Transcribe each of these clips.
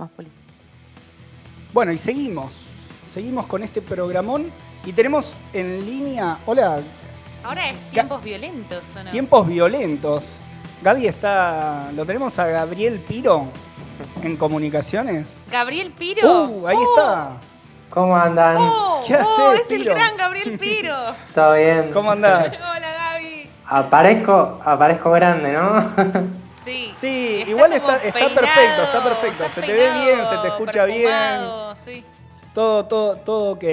Cosmópolis. Bueno, y seguimos con este programón y tenemos en línea, hola. Ahora es tiempos violentos, ¿o no? Tiempos violentos. Gaby lo tenemos a Gabriel Piro en comunicaciones. ¿Gabriel Piro? Ahí está. ¿Cómo andan? ¿Qué haces, es Piro? el gran Gabriel Piro. ¿Todo bien? ¿Cómo andás? Hola, Gaby. Aparezco grande, ¿no? Sí, Estás igual como está peinado, perfecto. estás Se te ve bien, peinado, se te escucha bien. perfumado, sí. Todo ok.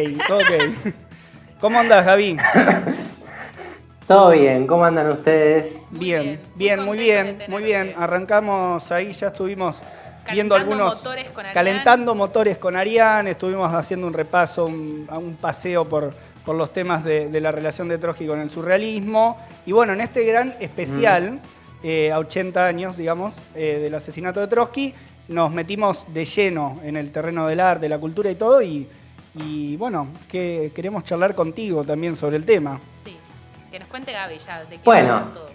¿Cómo andás, Gaby? Todo bien, ¿cómo andan ustedes? Muy contento bien. de Muy bien. tenerte. Arrancamos ahí, ya estuvimos viendo Calentando motores con Arián, estuvimos haciendo un repaso, un paseo por los temas de la relación de Trotsky con el surrealismo. Y bueno, en este gran especial, a 80 años, digamos, del asesinato de Trotsky, nos metimos de lleno en el terreno del arte, de la cultura y todo, y bueno, que queremos charlar contigo también sobre el tema. Sí, que nos cuente Gaby ya. De qué Bueno. hablan todo.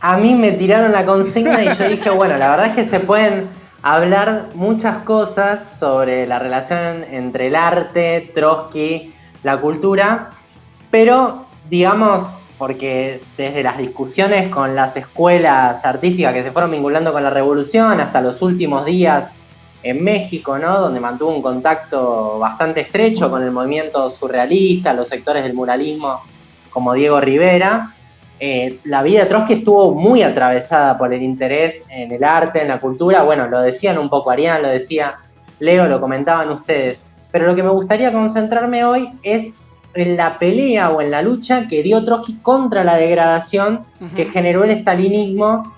A mí me tiraron la consigna y yo dije, bueno, la verdad es que se pueden hablar muchas cosas sobre la relación entre el arte, Trotsky, la cultura, pero digamos, porque desde las discusiones con las escuelas artísticas que se fueron vinculando con la revolución hasta los últimos días en México, ¿no? Donde mantuvo un contacto bastante estrecho con el movimiento surrealista, los sectores del muralismo como Diego Rivera. La vida de Trotsky estuvo muy atravesada por el interés en el arte, en la cultura. Bueno, lo decían un poco Arián, lo decía Leo, lo comentaban ustedes. Pero lo que me gustaría concentrarme hoy es en la pelea o en la lucha que dio Trotsky contra la degradación que generó el estalinismo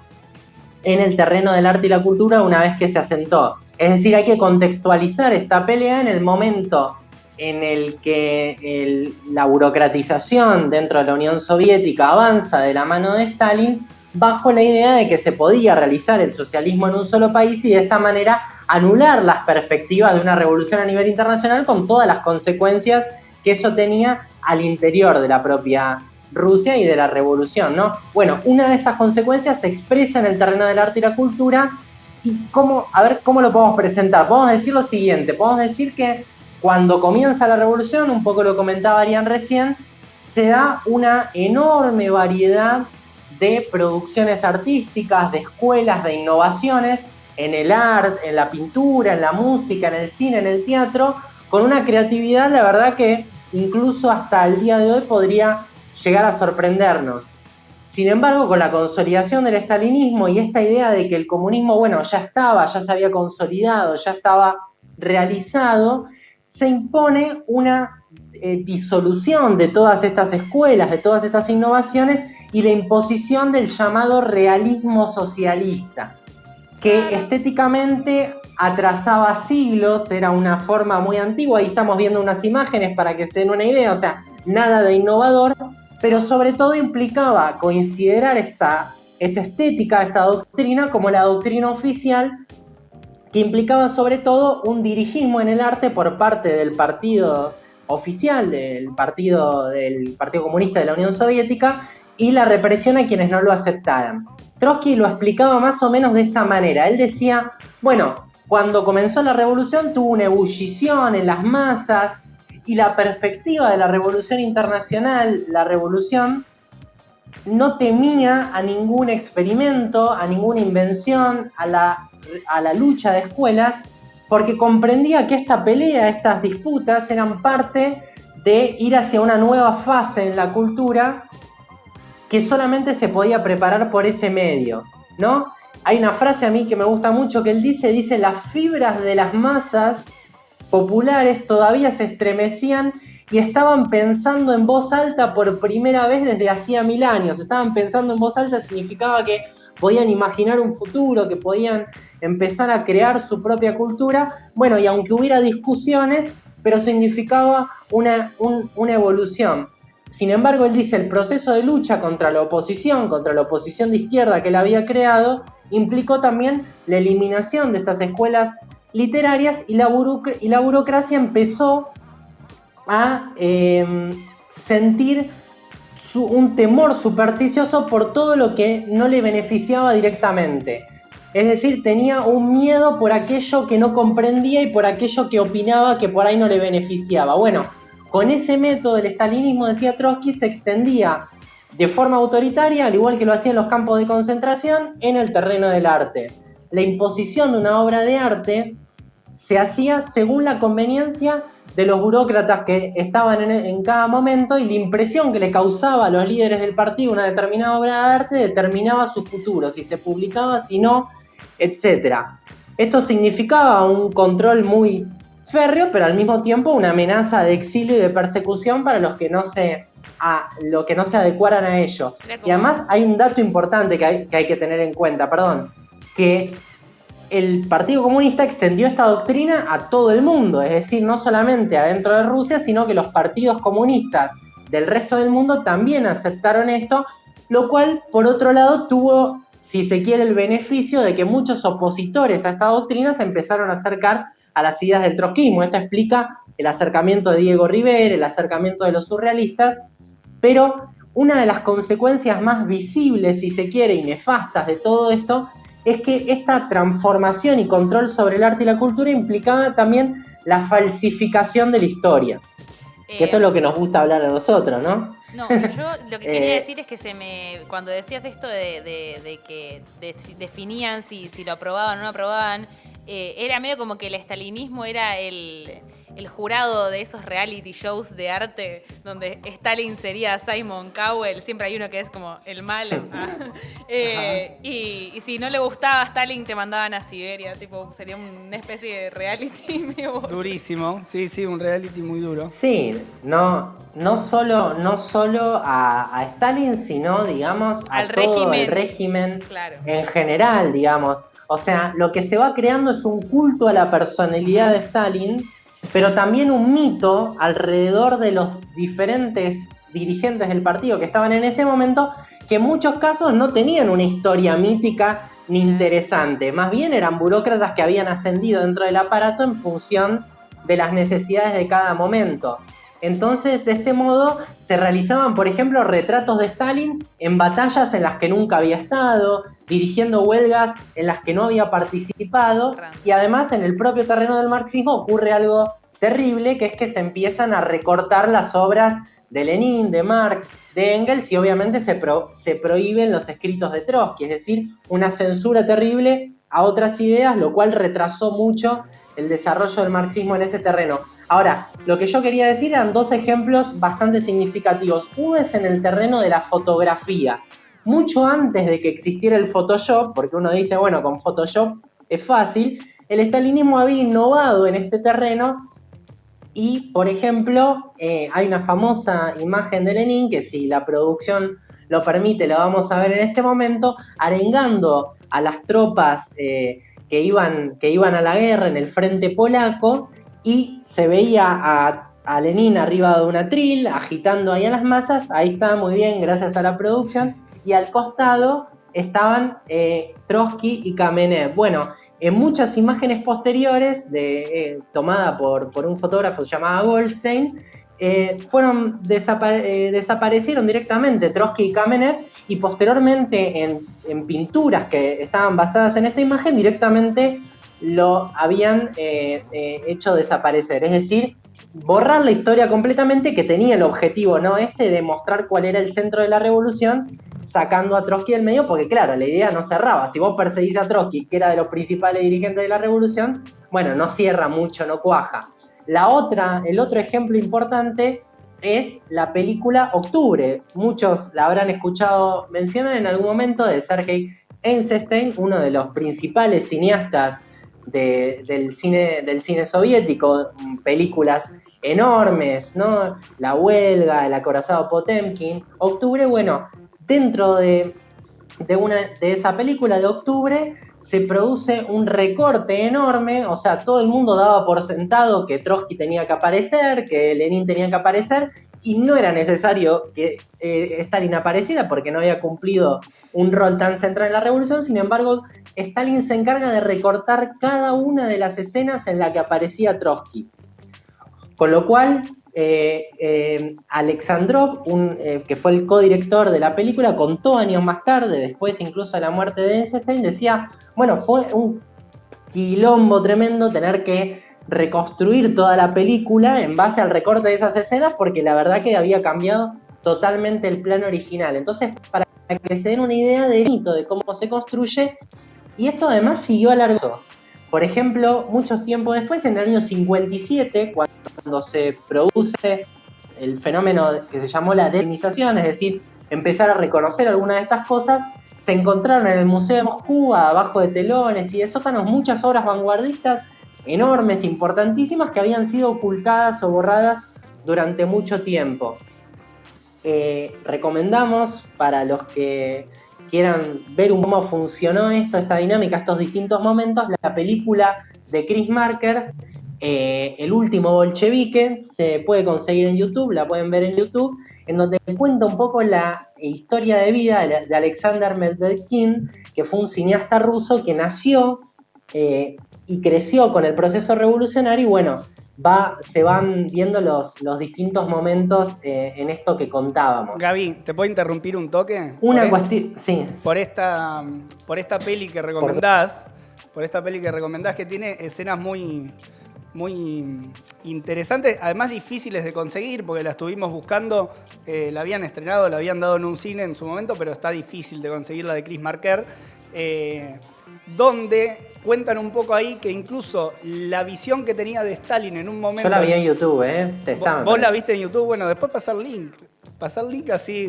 en el terreno del arte y la cultura una vez que se asentó. Es decir, hay que contextualizar esta pelea en el momento en el que la burocratización dentro de la Unión Soviética avanza de la mano de Stalin bajo la idea de que se podía realizar el socialismo en un solo país y de esta manera anular las perspectivas de una revolución a nivel internacional con todas las consecuencias que eso tenía al interior de la propia Rusia y de la revolución, ¿no? Bueno, una de estas consecuencias se expresa en el terreno del arte y la cultura y a ver cómo lo podemos presentar. Podemos decir lo siguiente, podemos decir que cuando comienza la revolución, un poco lo comentaba Arián recién, se da una enorme variedad de producciones artísticas, de escuelas, de innovaciones en el arte, en la pintura, en la música, en el cine, en el teatro, con una creatividad, la verdad que incluso hasta el día de hoy podría llegar a sorprendernos. Sin embargo, con la consolidación del estalinismo y esta idea de que el comunismo, bueno, ya se había consolidado, ya estaba realizado, se impone una disolución de todas estas escuelas, de todas estas innovaciones y la imposición del llamado realismo socialista, que estéticamente atrasaba siglos, era una forma muy antigua. Ahí estamos viendo unas imágenes para que se den una idea, o sea, nada de innovador, pero sobre todo implicaba considerar esta estética, esta doctrina, como la doctrina oficial, que implicaba sobre todo un dirigismo en el arte por parte del partido oficial, del Partido Comunista de la Unión Soviética, y la represión a quienes no lo aceptaran. Trotsky lo explicaba más o menos de esta manera. Él decía, bueno, cuando comenzó la revolución tuvo una ebullición en las masas y la perspectiva de la revolución internacional, la revolución, no temía a ningún experimento, a ninguna invención, a la lucha de escuelas, porque comprendía que esta pelea, estas disputas eran parte de ir hacia una nueva fase en la cultura que solamente se podía preparar por ese medio, ¿no? Hay una frase a mí que me gusta mucho que él dice, las fibras de las masas populares todavía se estremecían y estaban pensando en voz alta por primera vez desde hacía 1000 años. Estaban pensando en voz alta significaba que podían imaginar un futuro, que podían empezar a crear su propia cultura. Bueno, y aunque hubiera discusiones, pero significaba una evolución. Sin embargo, él dice, el proceso de lucha contra la oposición de izquierda que él había creado, implicó también la eliminación de estas escuelas literarias y la burocracia empezó a sentir un temor supersticioso por todo lo que no le beneficiaba directamente. Es decir, tenía un miedo por aquello que no comprendía y por aquello que opinaba que por ahí no le beneficiaba. Bueno, con ese método del estalinismo, decía Trotsky, se extendía de forma autoritaria, al igual que lo hacía en los campos de concentración, en el terreno del arte. La imposición de una obra de arte se hacía según la conveniencia de los burócratas que estaban en cada momento, y la impresión que le causaba a los líderes del partido una determinada obra de arte determinaba su futuro, si se publicaba, si no, etc. Esto significaba un control muy férreo, pero al mismo tiempo una amenaza de exilio y de persecución para los que no se adecuaran a ello. Y además hay un dato importante que hay que tener en cuenta, que el Partido Comunista extendió esta doctrina a todo el mundo, es decir, no solamente adentro de Rusia, sino que los partidos comunistas del resto del mundo también aceptaron esto, lo cual, por otro lado, tuvo, si se quiere, el beneficio de que muchos opositores a esta doctrina se empezaron a acercar a las ideas del trotskismo. Esto explica el acercamiento de Diego Rivera, el acercamiento de los surrealistas, pero una de las consecuencias más visibles, si se quiere, y nefastas de todo esto, es que esta transformación y control sobre el arte y la cultura implicaba también la falsificación de la historia. Que esto es lo que nos gusta hablar a nosotros, ¿no? No, yo lo que quería decir es que cuando decías esto de que definían si lo aprobaban o no aprobaban, era medio como que el estalinismo era el jurado de esos reality shows de arte donde Stalin sería Simon Cowell, siempre hay uno que es como el malo. Y si no le gustaba a Stalin te mandaban a Siberia, tipo, sería una especie de reality medio... Durísimo, sí, un reality muy duro. Sí, no solo a Stalin, sino, digamos, a todo el régimen, claro, en general, digamos. O sea, lo que se va creando es un culto a la personalidad de Stalin, pero también un mito alrededor de los diferentes dirigentes del partido que estaban en ese momento, que en muchos casos no tenían una historia mítica ni interesante, más bien eran burócratas que habían ascendido dentro del aparato en función de las necesidades de cada momento. Entonces, de este modo, se realizaban, por ejemplo, retratos de Stalin en batallas en las que nunca había estado, dirigiendo huelgas en las que no había participado, y además en el propio terreno del marxismo ocurre algo terrible, que es que se empiezan a recortar las obras de Lenin, de Marx, de Engels, y obviamente se prohíben los escritos de Trotsky, es decir, una censura terrible a otras ideas, lo cual retrasó mucho el desarrollo del marxismo en ese terreno. Ahora, lo que yo quería decir eran dos ejemplos bastante significativos. Uno es en el terreno de la fotografía. Mucho antes de que existiera el Photoshop, porque uno dice, bueno, con Photoshop es fácil, el estalinismo había innovado en este terreno y, por ejemplo, hay una famosa imagen de Lenin que, si la producción lo permite, la vamos a ver en este momento, arengando a las tropas que iban a la guerra en el frente polaco, y se veía a Lenin arriba de un atril, agitando ahí a las masas. Ahí está, muy bien, gracias a la producción. Y al costado estaban Trotsky y Kamenev. Bueno, en muchas imágenes posteriores, tomada por un fotógrafo llamado Goldstein, desaparecieron directamente Trotsky y Kamenev, y posteriormente en pinturas que estaban basadas en esta imagen directamente lo habían hecho desaparecer, es decir, borrar la historia completamente, que tenía el objetivo, ¿no?, de mostrar cuál era el centro de la revolución, sacando a Trotsky del medio, porque claro, la idea no cerraba. Si vos perseguís a Trotsky, que era de los principales dirigentes de la revolución, bueno, no cierra mucho, no cuaja. El otro ejemplo importante es la película Octubre. Muchos la habrán escuchado mencionar en algún momento, de Sergei Eisenstein, uno de los principales cineastas del cine soviético, películas enormes, ¿no? La Huelga, El acorazado Potemkin, Octubre. Bueno, dentro de esa película de Octubre se produce un recorte enorme, o sea, todo el mundo daba por sentado que Trotsky tenía que aparecer, que Lenin tenía que aparecer, y no era necesario que Stalin apareciera porque no había cumplido un rol tan central en la revolución. Sin embargo, Stalin se encarga de recortar cada una de las escenas en la que aparecía Trotsky. Con lo cual, Alexandrov, que fue el codirector de la película, contó años más tarde, después incluso de la muerte de Eisenstein, decía, bueno, fue un quilombo tremendo tener que reconstruir toda la película en base al recorte de esas escenas, porque la verdad que había cambiado totalmente el plan original. Entonces, para que se den una idea de cómo se construye, y esto además siguió a largo plazo. Por ejemplo, muchos tiempos después, en el año 57, cuando se produce el fenómeno que se llamó la demonización, es decir, empezar a reconocer algunas de estas cosas, se encontraron en el Museo de Moscú, abajo de telones y de sótanos, muchas obras vanguardistas enormes, importantísimas, que habían sido ocultadas o borradas durante mucho tiempo. Recomendamos, para los que quieran ver cómo funcionó esta dinámica, estos distintos momentos, la película de Chris Marker, El último bolchevique, se puede conseguir en YouTube, la pueden ver en YouTube, en donde cuenta un poco la historia de vida de Alexander Medvedkin, que fue un cineasta ruso que nació y creció con el proceso revolucionario, y bueno, se van viendo los distintos momentos en esto que contábamos. Gaby, ¿te puedo interrumpir un toque? Una cuestión, sí. Por esta peli que recomendás, que tiene escenas muy interesantes, además difíciles de conseguir, porque la estuvimos buscando, la habían estrenado, la habían dado en un cine en su momento, pero está difícil de conseguir la de Chris Marker, donde cuentan un poco ahí que incluso la visión que tenía de Stalin en un momento... Yo la vi en YouTube, ¿Vos la viste en YouTube? Bueno, después pasar link. Pasar link así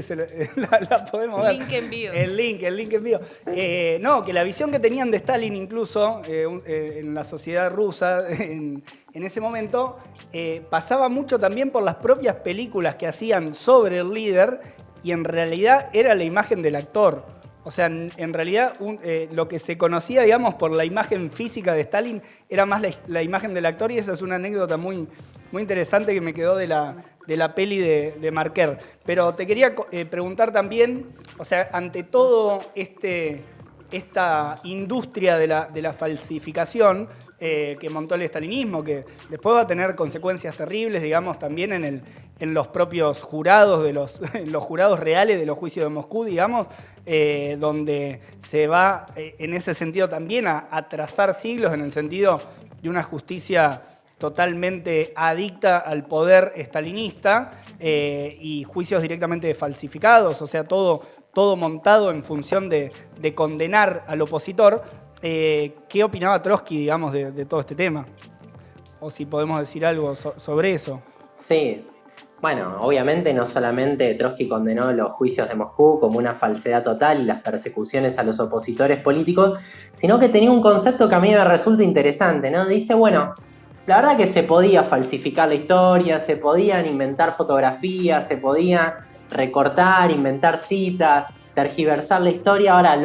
la podemos ver. Link en vivo. El link en vivo. No, que la visión que tenían de Stalin incluso en la sociedad rusa en ese momento pasaba mucho también por las propias películas que hacían sobre el líder, y en realidad era la imagen del actor. O sea, en realidad lo que se conocía, digamos, por la imagen física de Stalin era más la imagen del actor, y esa es una anécdota muy, muy interesante que me quedó de la peli de Marker. Pero te quería preguntar también, o sea, ante todo esta industria de la falsificación que montó el estalinismo, que después va a tener consecuencias terribles, digamos, también en los propios jurados, en los jurados reales de los juicios de Moscú, digamos, donde se va en ese sentido también a trazar siglos, en el sentido de una justicia totalmente adicta al poder estalinista, y juicios directamente falsificados, o sea, todo montado en función de condenar al opositor. ¿Qué opinaba Trotsky, digamos, de todo este tema? O si podemos decir algo sobre eso. Sí. Bueno, obviamente no solamente Trotsky condenó los juicios de Moscú como una falsedad total y las persecuciones a los opositores políticos, sino que tenía un concepto que a mí me resulta interesante, ¿no? Dice, bueno, la verdad que se podía falsificar la historia, se podían inventar fotografías, se podía recortar, inventar citas, tergiversar la historia. Ahora,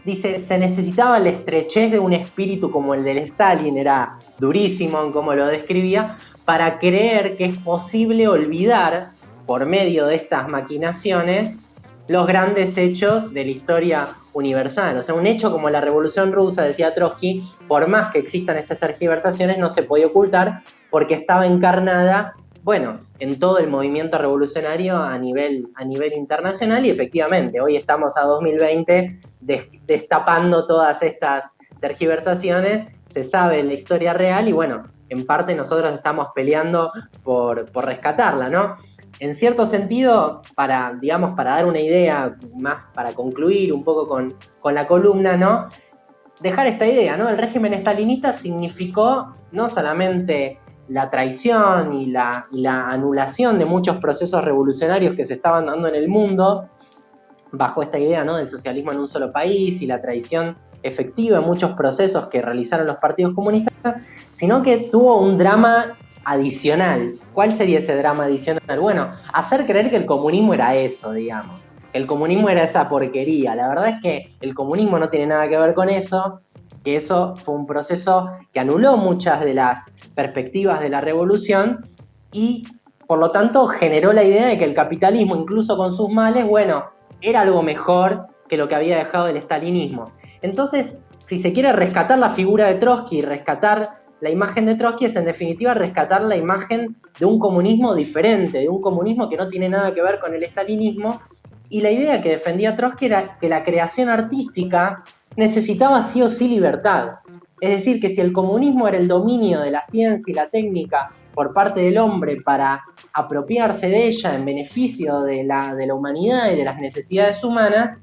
dice, se necesitaba la estrechez de un espíritu como el del Stalin, era durísimo en cómo lo describía, para creer que es posible olvidar, por medio de estas maquinaciones, los grandes hechos de la historia universal. O sea, un hecho como la Revolución Rusa, decía Trotsky, por más que existan estas tergiversaciones, no se podía ocultar porque estaba encarnada, bueno, en todo el movimiento revolucionario a nivel internacional, y efectivamente, hoy estamos a 2020 destapando todas estas tergiversaciones, se sabe la historia real y bueno, en parte nosotros estamos peleando por rescatarla, ¿no? En cierto sentido, para dar una idea más, para concluir un poco con la columna, ¿no? Dejar esta idea, ¿no? El régimen estalinista significó no solamente la traición y la anulación de muchos procesos revolucionarios que se estaban dando en el mundo, bajo esta idea, ¿no? Del socialismo en un solo país y la traición efectiva en muchos procesos que realizaron los partidos comunistas, sino que tuvo un drama adicional. ¿Cuál sería ese drama adicional? Bueno, hacer creer que el comunismo era eso, digamos. El comunismo era esa porquería. La verdad es que el comunismo no tiene nada que ver con eso, que eso fue un proceso que anuló muchas de las perspectivas de la revolución y, por lo tanto, generó la idea de que el capitalismo, incluso con sus males, bueno, era algo mejor que lo que había dejado el estalinismo. Entonces, si se quiere rescatar la figura de Trotsky, rescatar la imagen de Trotsky es en definitiva rescatar la imagen de un comunismo diferente, de un comunismo que no tiene nada que ver con el estalinismo, y la idea que defendía Trotsky era que la creación artística necesitaba sí o sí libertad. Es decir, que si el comunismo era el dominio de la ciencia y la técnica por parte del hombre para apropiarse de ella en beneficio de la humanidad y de las necesidades humanas,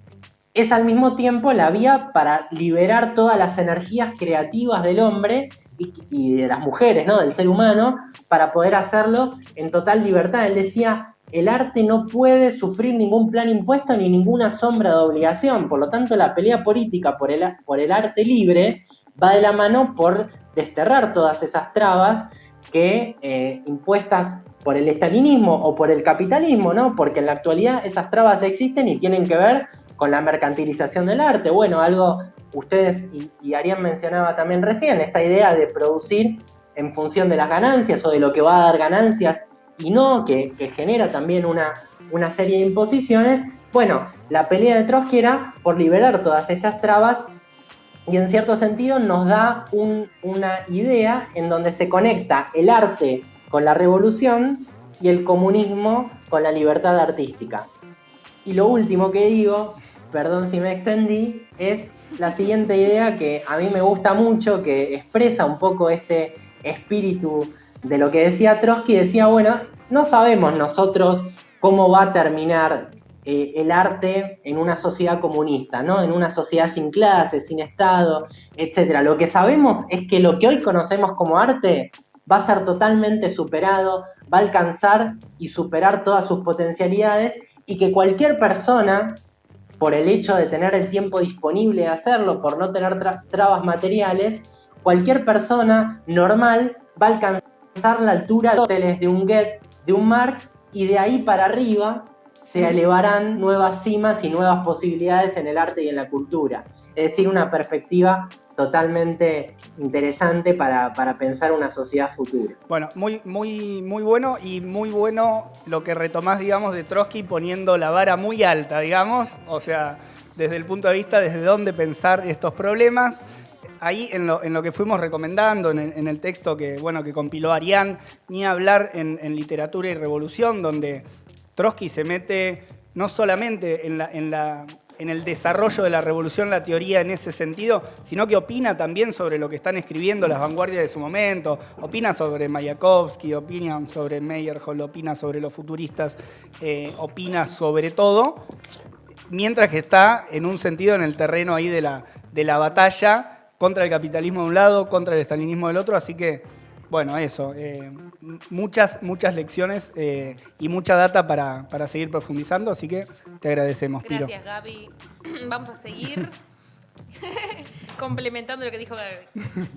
es al mismo tiempo la vía para liberar todas las energías creativas del hombre y de las mujeres, ¿no? Del ser humano, para poder hacerlo en total libertad. Él decía, el arte no puede sufrir ningún plan impuesto ni ninguna sombra de obligación, por lo tanto la pelea política por el arte libre va de la mano por desterrar todas esas trabas que impuestas por el estalinismo o por el capitalismo, ¿no? Porque en la actualidad esas trabas existen y tienen que ver con la mercantilización del arte. Bueno, algo ustedes y Arián mencionaba también recién, esta idea de producir en función de las ganancias o de lo que va a dar ganancias y no, que genera también una serie de imposiciones. Bueno, la pelea de Trotsky era por liberar todas estas trabas y en cierto sentido nos da una idea en donde se conecta el arte con la revolución y el comunismo con la libertad artística. Y lo último que digo, perdón si me extendí, es la siguiente idea que a mí me gusta mucho, que expresa un poco este espíritu de lo que decía Trotsky. Decía, bueno, no sabemos nosotros cómo va a terminar el arte en una sociedad comunista, ¿no? En una sociedad sin clases, sin Estado, etc. Lo que sabemos es que lo que hoy conocemos como arte va a ser totalmente superado, va a alcanzar y superar todas sus potencialidades, y que cualquier persona, por el hecho de tener el tiempo disponible de hacerlo, por no tener trabas materiales, cualquier persona normal va a alcanzar la altura de Aristóteles, de un Goethe, de un Marx, y de ahí para arriba se elevarán nuevas cimas y nuevas posibilidades en el arte y en la cultura. Es decir, una perspectiva totalmente interesante para pensar una sociedad futura. Bueno, muy bueno, y muy bueno lo que retomás, digamos, de Trotsky, poniendo la vara muy alta, digamos, o sea, desde el punto de vista desde dónde pensar estos problemas. Ahí en lo que fuimos recomendando, en el texto que compiló Arián, ni hablar en Literatura y Revolución, donde Trotsky se mete no solamente en el desarrollo de la revolución, la teoría en ese sentido, sino que opina también sobre lo que están escribiendo las vanguardias de su momento, opina sobre Mayakovsky, opina sobre Meyerhold, opina sobre los futuristas, opina sobre todo, mientras que está en un sentido en el terreno ahí de la batalla contra el capitalismo de un lado, contra el estalinismo del otro, así que, bueno, eso, muchas lecciones y mucha data para seguir profundizando, así que te agradecemos, Piro. Gracias, Gaby. Vamos a seguir complementando lo que dijo Gaby.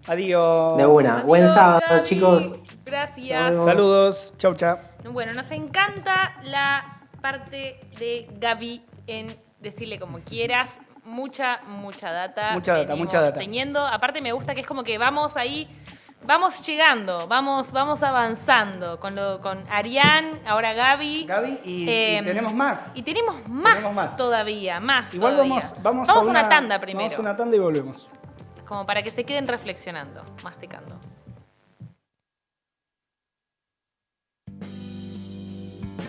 Adiós. De una. Adiós, Buen sábado, Gaby. chicos. Gracias. Saludos. Chau, chau. Bueno, nos encanta la parte de Gaby en decirle como quieras. Mucha data. Mucha data. Teniendo, aparte me gusta que es como que vamos ahí, vamos llegando, vamos avanzando con Arián, ahora Gaby. Y tenemos más. Y tenemos más todavía, Igual todavía. vamos a una tanda primero. Vamos a una tanda y volvemos. Como para que se queden reflexionando, masticando.